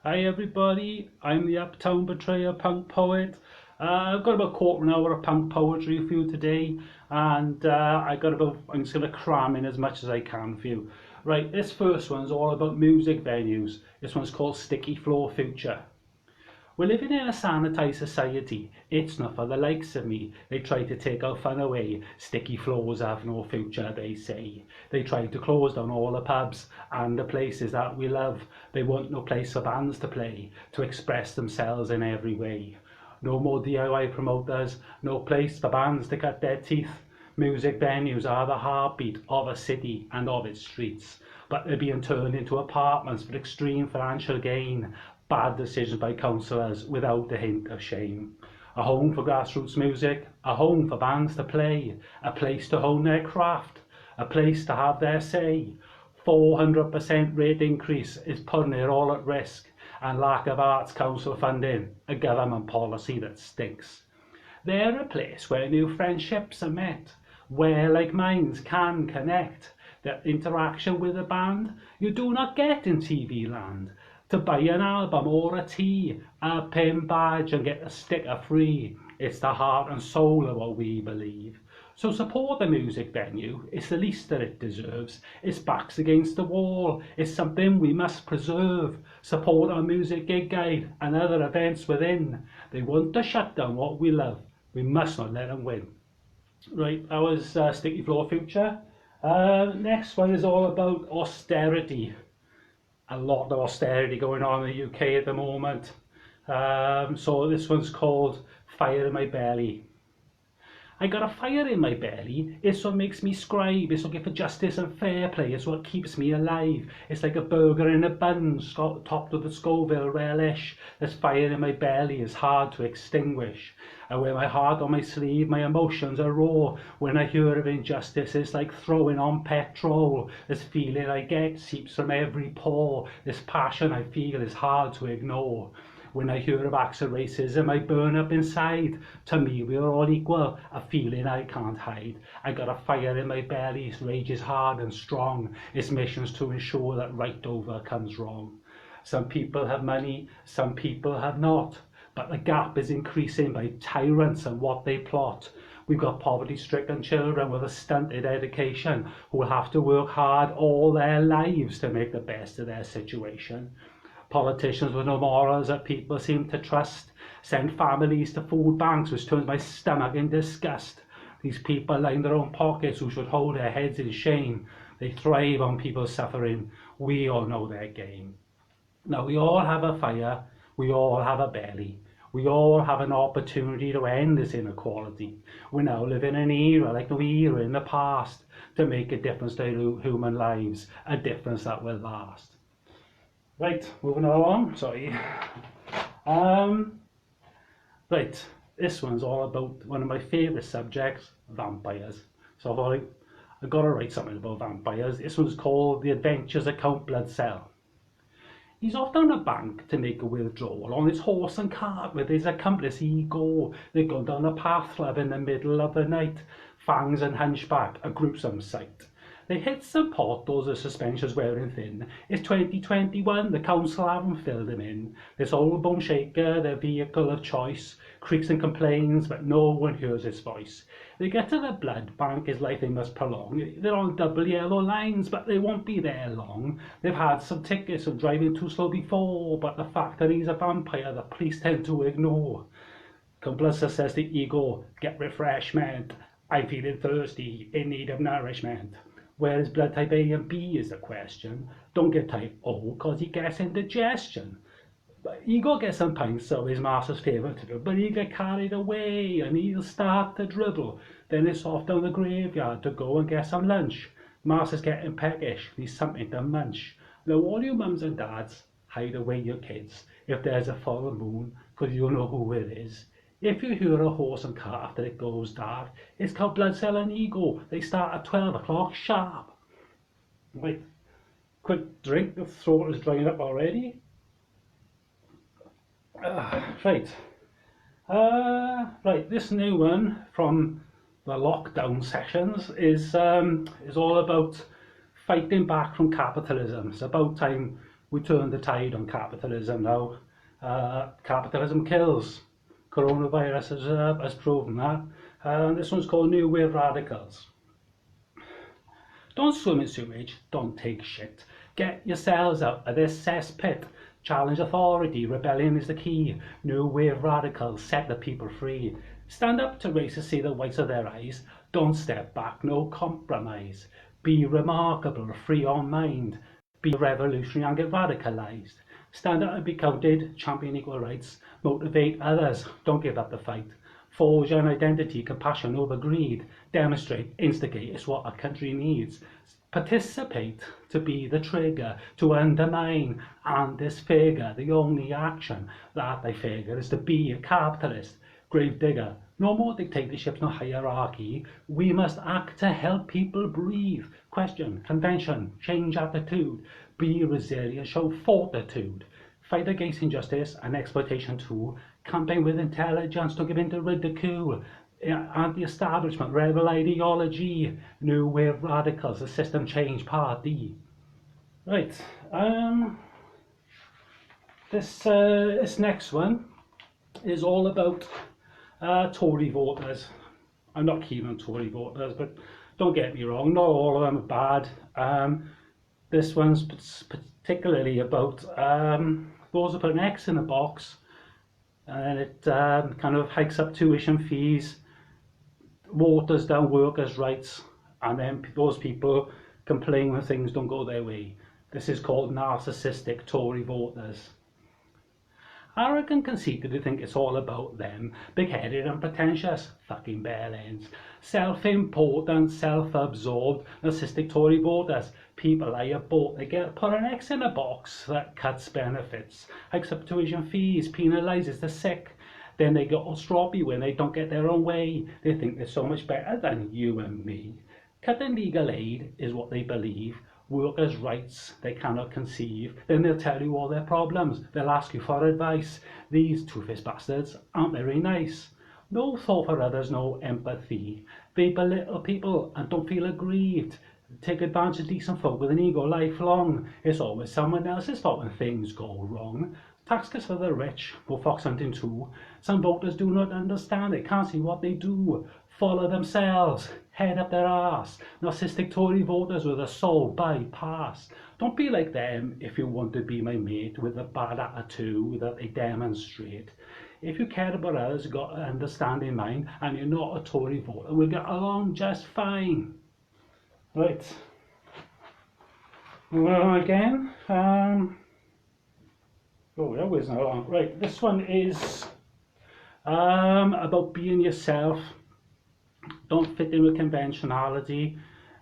Hi everybody, I'm the Up Town Portrayer punk poet. I've got about a quarter of an hour of punk poetry for you today, and I'm just going to cram in as much as I can for you. Right, this first one's all about music venues. This one's called Sticky Floor Future. We're living in a sanitised society. It's not for the likes of me. They try to take our fun away. Sticky floors have no future, they say. They try to close down all the pubs and the places that we love. They want no place for bands to play, to express themselves in every way. No more DIY promoters, no place for bands to cut their teeth. Music venues are the heartbeat of a city and of its streets, but they're being turned into apartments for extreme financial gain. Bad decisions by councillors without a hint of shame. A home for grassroots music, a home for bands to play, a place to hone their craft, a place to have their say. 400% rate increase is putting it all at risk, and lack of arts council funding, a government policy that stinks. They're a place where new friendships are met, where like minds can connect. The interaction with a band you do not get in TV land. To buy an album or a tee, a pin badge and get a sticker free. It's the heart and soul of what we believe. So support the music venue, it's the least that it deserves. Its back's against the wall, it's something we must preserve. Support our music gig guide and other events within. They want to shut down what we love, we must not let them win. Right, that was Sticky Floor Future. Next one is all about austerity. A lot of austerity going on in the UK at the moment. So this one's called Fire in My Belly. I got a fire in my belly, it's what makes me scribe, it's looking for justice and fair play, it's what keeps me alive. It's like a burger in a bun, topped with a Scoville relish. This fire in my belly is hard to extinguish. I wear my heart on my sleeve, my emotions are raw. When I hear of injustice, it's like throwing on petrol. This feeling I get seeps from every pore. This passion I feel is hard to ignore. When I hear of acts of racism, I burn up inside. To me, we are all equal, a feeling I can't hide. I got a fire in my belly, its rage is hard and strong. Its mission's to ensure that right overcomes wrong. Some people have money, some people have not. But the gap is increasing by tyrants and what they plot. We've got poverty-stricken children with a stunted education who will have to work hard all their lives to make the best of their situation. Politicians with no morals that people seem to trust send families to food banks, which turns my stomach in disgust. These people line their own pockets who should hold their heads in shame. They thrive on people's suffering. We all know their game. Now we all have a fire, we all have a belly. We all have an opportunity to end this inequality. We now live in an era like no era in the past to make a difference to human lives, a difference that will last. Right, moving along, sorry. Right, this one's all about one of my favourite subjects, vampires. So I thought I've got to write something about vampires. This one's called The Adventures of Count Bloodcell. He's off down a bank to make a withdrawal on his horse and cart with his accomplice Ego. They've gone down a path club in the middle of the night. Fangs and hunchback, a gruesome sight. They hit some potholes, the suspension's wearing thin. It's 2021, the council haven't filled him in. This old bone shaker, their vehicle of choice, creaks and complains, but no one hears his voice. They get to the blood bank, his life they must prolong. They're on double yellow lines, but they won't be there long. They've had some tickets for driving too slow before, but the fact that he's a vampire, the police tend to ignore. Complicit says to Ego, get refreshment. I'm feeling thirsty, in need of nourishment. Where is blood type A and B is the question. Don't get type O because he gets indigestion. But Ego gets some pints of his master's favourite to do, but he'll get carried away and he'll start to dribble. Then it's off down the graveyard to go and get some lunch. Master's getting peckish, needs something to munch. Now all you mums and dads, hide away your kids if there's a full moon, because you'll know who it is. If you hear a horse and cart after it goes dark, it's Count Bloodcell and Ego. They start at 12 o'clock sharp. Right, quick drink, the throat is drying up already. Right, this new one from the lockdown sessions is all about fighting back from capitalism. It's about time We turned the tide on capitalism now. Capitalism kills. Coronavirus has proven that. This one's called New Wave Radicals. Don't swim in sewage, don't take shit. Get yourselves out of this cesspit. Challenge authority, rebellion is the key. New Wave Radicals, set the people free. Stand up to racists, see the whites of their eyes. Don't step back, no compromise. Be remarkable, free on mind. Be revolutionary and get radicalised. Stand up and be counted, champion equal rights. Motivate others, don't give up the fight. Forge an identity, compassion over greed. Demonstrate, instigate, it's what our country needs. Participate to be the trigger, to undermine and disfigure. The only action that they figure is to be a capitalist, gravedigger. No more dictatorships, no hierarchy. We must act to help people breathe. Question, convention, change attitude. Be resilient, show fortitude. Fight against injustice and exploitation too. Campaign with intelligence, don't give in to ridicule. Anti-establishment, rebel ideology. New Wave Radicals, the system change, part D. Right, this next one is all about Tory voters. I'm not keen on Tory voters, but don't get me wrong, not all of them are bad. This one's particularly about those who put an X in a box, and it kind of hikes up tuition fees, waters down workers' rights, and then those people complain when things don't go their way. This is called narcissistic Tory voters. Arrogant, conceited, who think it's all about them. Big-headed and pretentious, fucking bare ends. Self-important, self-absorbed, narcissistic Tory voters. People I have bought, they get put an X in a box that cuts benefits, hikes up tuition fees, penalises the sick. Then they get all stroppy when they don't get their own way. They think they're so much better than you and me. Cutting legal aid is what they believe. Workers' rights they cannot conceive. Then they'll tell you all their problems. They'll ask you for advice. These two-faced bastards aren't very nice. No thought for others, no empathy. They belittle people and don't feel aggrieved. Take advantage of decent folk with an ego lifelong. It's always someone else's fault when things go wrong. Tax cuts for the rich, go fox hunting too. Some voters do not understand, they can't see what they do. Follow themselves, head up their arse. Narcissistic Tory voters with a soul bypassed. Don't be like them if you want to be my mate with a bad attitude that they demonstrate. If you care about others, you've got to understand in mind, and you're not a Tory voter, we'll get along just fine. Right. Well, again, oh, that was not long. Right, this one is about being yourself. Don't fit in with conventionality.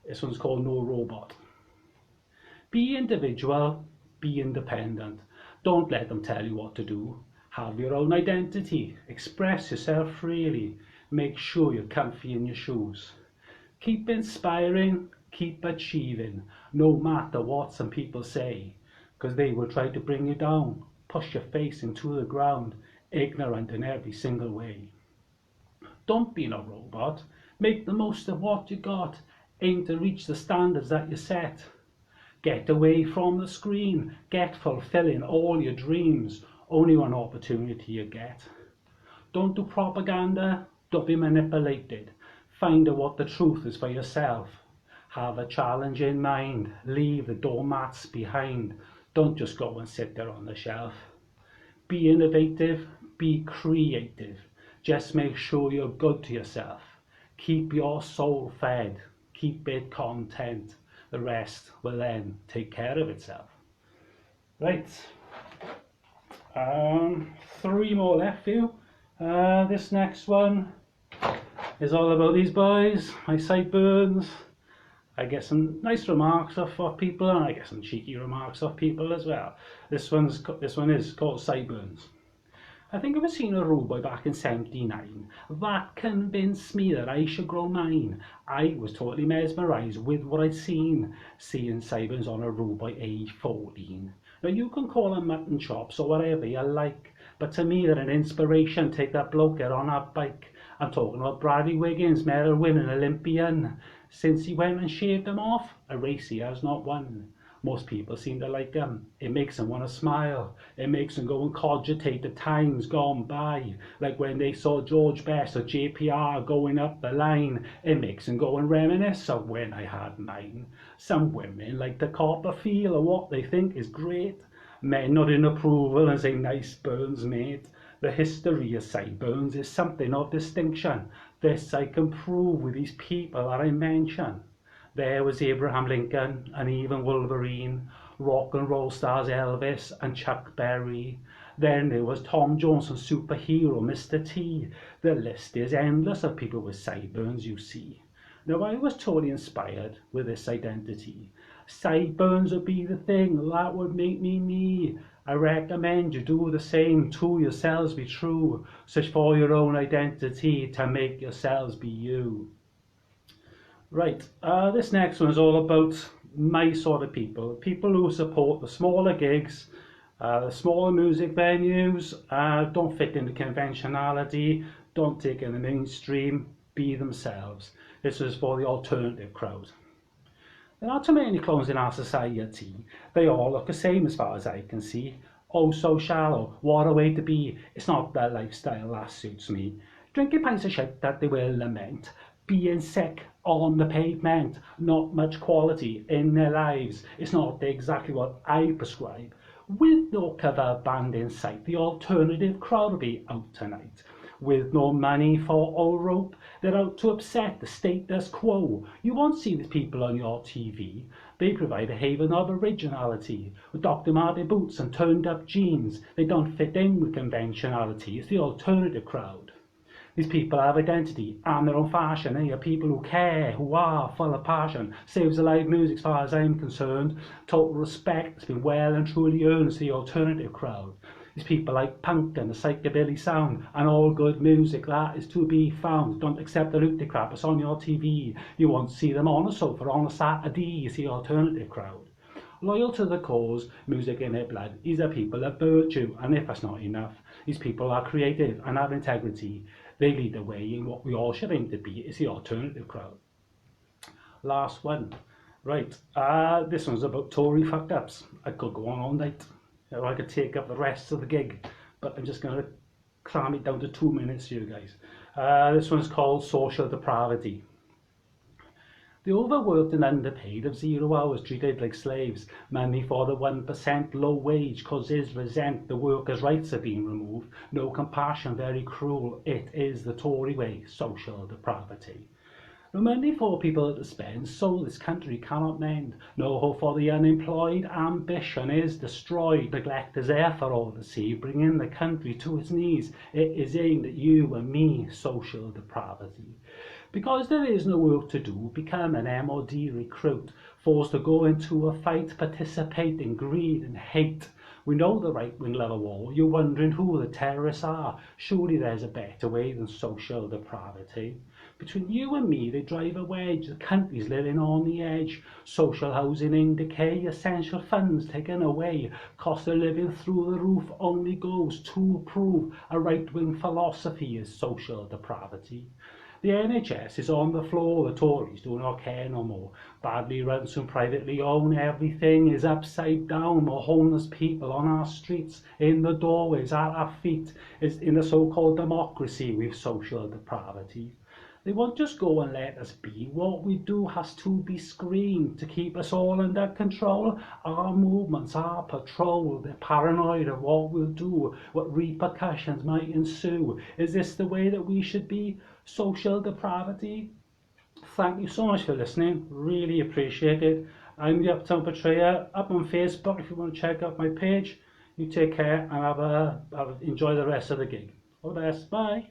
This one's called No Robot. Be individual, be independent. Don't let them tell you what to do. Have your own identity. Express yourself freely. Make sure you're comfy in your shoes. Keep inspiring, keep achieving, no matter what some people say, because they will try to bring you down, push your face into the ground, ignorant in every single way. Don't be no robot. Make the most of what you got. Aim to reach the standards that you set. Get away from the screen. Get fulfilling all your dreams. Only one opportunity you get. Don't do propaganda. Don't be manipulated. Find out what the truth is for yourself. Have a challenge in mind. Leave the doormats behind. Don't just go and sit there on the shelf. Be innovative. Be creative. Just make sure you're good to yourself. Keep your soul fed. Keep it content. The rest will then take care of itself. Right. 3 more left for you. This next one is all about these boys, my sideburns. I get some nice remarks off of people, and I get some cheeky remarks off people as well. This one is called Sideburns. I think I've seen a rude boy back in '79. That convinced me that I should grow mine. I was totally mesmerised with what I'd seen, seeing sideburns on a rude boy age 14. Now you can call them mutton chops or whatever you like, but to me they're an inspiration. Take that bloke, get on that bike. I'm talking about Bradley Wiggins, medal winning Olympian. Since he went and shaved them off, a race he has not won. Most people seem to like them. It makes them want to smile. It makes them go and cogitate the times gone by. Like when they saw George Best or JPR going up the line. It makes them go and reminisce of when I had mine. Some women like to cop a feel of what they think is great. Men nod in approval and say, nice burns, mate. The history of sideburns is something of distinction. This I can prove with these people that I mention. There was Abraham Lincoln and even Wolverine, rock and roll stars Elvis and Chuck Berry. Then there was Tom Jones and superhero Mr. T. The list is endless of people with sideburns, you see. Now I was totally inspired with this identity. Sideburns would be the thing that would make me me. I recommend you do the same, to yourselves be true. Search for your own identity to make yourselves be you. Right, this next one is all about my sort of people. People who support the smaller gigs, the smaller music venues, don't fit into conventionality, don't take in the mainstream, be themselves. This is for the alternative crowd. There are too many clones in our society. They all look the same as far as I can see. Oh, so shallow, what a way to be. It's not the lifestyle that suits me. Drinking pints of shit that they will lament. Being sick on the pavement, not much quality in their lives. It's not exactly what I prescribe. With no cover band in sight, the alternative crowd will be out tonight. With no money for old rope, they're out to upset the status quo. You won't see these people on your TV. They provide a haven of originality. With Dr. Martens boots and turned up jeans, they don't fit in with conventionality. It's the alternative crowd. These people have identity and their own fashion. They are people who care, who are full of passion. Saves the live music as far as I'm concerned. Total respect has been well and truly earned to the alternative crowd. These people like punk and the psychobilly sound and all good music that is to be found. Don't accept the loot crap, it's on your TV. You won't see them on a sofa on a Saturday. It's the alternative crowd. Loyal to the cause, music in their blood. These are people of virtue, and if that's not enough, these people are creative and have integrity. They lead the way in what we all should aim to be. It's the alternative crowd. Last one. Right, this one's about Tory fucked ups. I could go on all night. Or I could take up the rest of the gig, but I'm just going to cram it down to 2 minutes for you guys. This one's called Social Depravity. The overworked and underpaid of 0 hours treated like slaves. Money for the 1% low wage causes resent. The workers' rights have been removed. No compassion, very cruel. It is the Tory way, social depravity. No money for people to spend, so this country cannot mend. No hope for the unemployed, ambition is destroyed. Neglect is there for all to see, bringing the country to its knees. It is aimed at you and me, social depravity. Because there is no work to do, become an MOD recruit, forced to go into a fight, participate in greed and hate. We know the right-wing love a war. You're wondering who the terrorists are. Surely there's a better way than social depravity. Between you and me, they drive a wedge. The country's living on the edge. Social housing in decay, essential funds taken away. Cost of living through the roof only goes to prove a right-wing philosophy is social depravity. The NHS is on the floor, the Tories do not care no more. Badly run, soon privately owned, everything is upside down. More homeless people on our streets, in the doorways, at our feet. It's in the so-called democracy with social depravity. They won't just go and let us be. What we do has to be screened to keep us all under control. Our movements, our patrol, they're paranoid of what we'll do, what repercussions might ensue. Is this the way that we should be? Social depravity? Thank you so much for listening. Really appreciate it. I'm the Up Town Portrayer, up on Facebook if you want to check out my page. You take care and enjoy the rest of the gig. All the best. Bye.